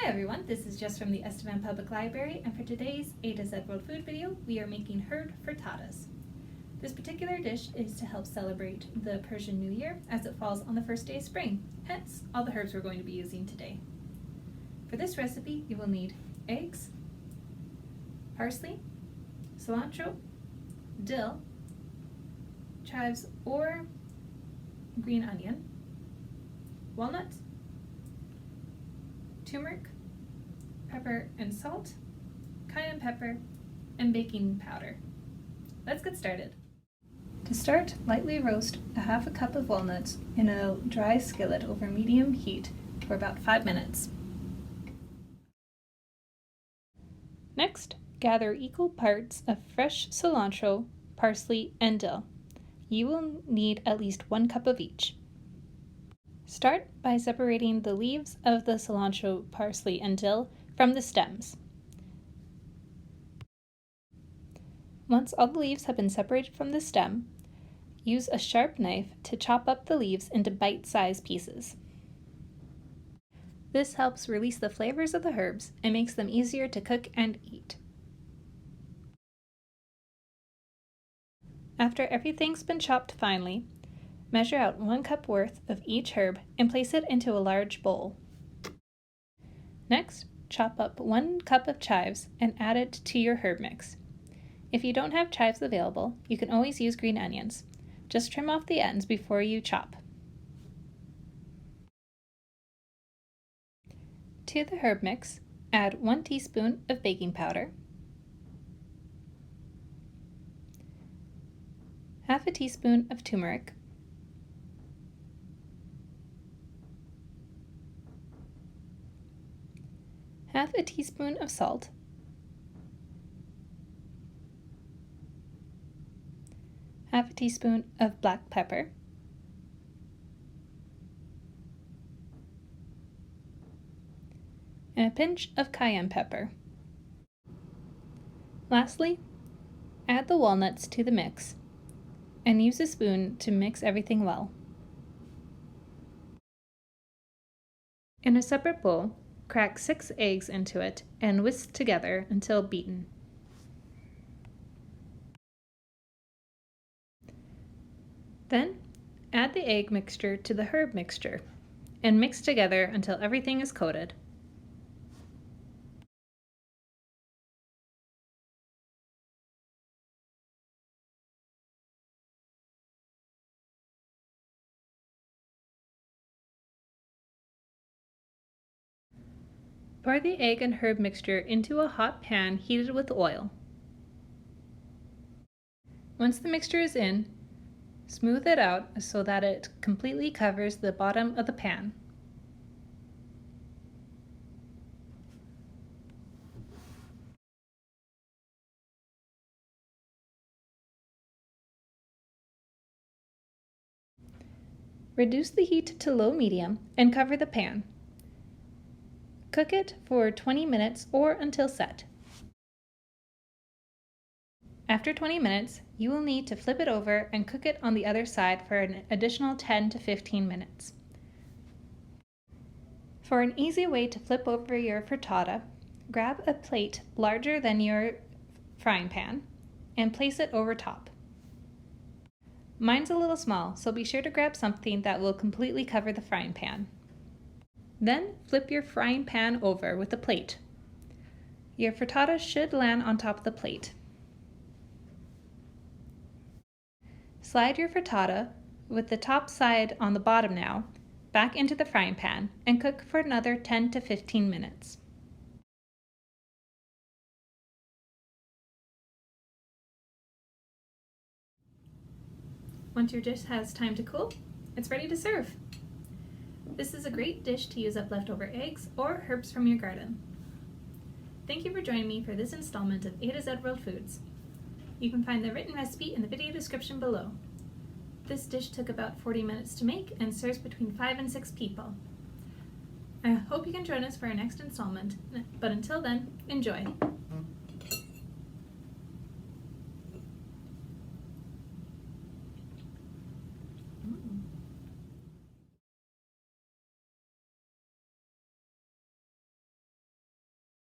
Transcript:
everyone, this is Jess from the Estevan Public Library, and for today's A to Z World Food video, we are making herb frittatas. This particular dish is to help celebrate the Persian New Year as it falls on the first day of spring, hence all the herbs we're going to be using today. For this recipe, you will need eggs, parsley, cilantro, dill, chives or green onion, walnuts, turmeric, pepper and salt, cayenne pepper, and baking powder. Let's get started. To start, lightly roast a half a cup of walnuts in a dry skillet over medium heat for about 5 minutes. Next, gather equal parts of fresh cilantro, parsley, and dill. You will need at least 1 cup of each. Start by separating the leaves of the cilantro, parsley, and dill from the stems. Once all the leaves have been separated from the stem, use a sharp knife to chop up the leaves into bite-sized pieces. This helps release the flavors of the herbs and makes them easier to cook and eat. After everything's been chopped finely, measure out 1 cup worth of each herb and place it into a large bowl. Next, chop up 1 cup of chives and add it to your herb mix. If you don't have chives available, you can always use green onions. Just trim off the ends before you chop. To the herb mix, add 1 teaspoon of baking powder, half a teaspoon of turmeric, half a teaspoon of salt, half a teaspoon of black pepper, and a pinch of cayenne pepper. Lastly, add the walnuts to the mix and use a spoon to mix everything well. In a separate bowl, crack 6 eggs into it and whisk together until beaten. Then, add the egg mixture to the herb mixture and mix together until everything is coated. Pour the egg and herb mixture into a hot pan heated with oil. Once the mixture is in, smooth it out so that it completely covers the bottom of the pan. Reduce the heat to low-medium and cover the pan. Cook it for 20 minutes or until set. After 20 minutes, you will need to flip it over and cook it on the other side for an additional 10 to 15 minutes. For an easy way to flip over your frittata, grab a plate larger than your frying pan and place it over top. Mine's a little small, so be sure to grab something that will completely cover the frying pan. Then flip your frying pan over with a plate. Your frittata should land on top of the plate. Slide your frittata, with the top side on the bottom now, back into the frying pan and cook for another 10 to 15 minutes. Once your dish has time to cool, it's ready to serve. This is a great dish to use up leftover eggs or herbs from your garden. Thank you for joining me for this installment of A to Z World Foods. You can find the written recipe in the video description below. This dish took about 40 minutes to make and serves between 5 and 6 people. I hope you can join us for our next installment, but until then, enjoy!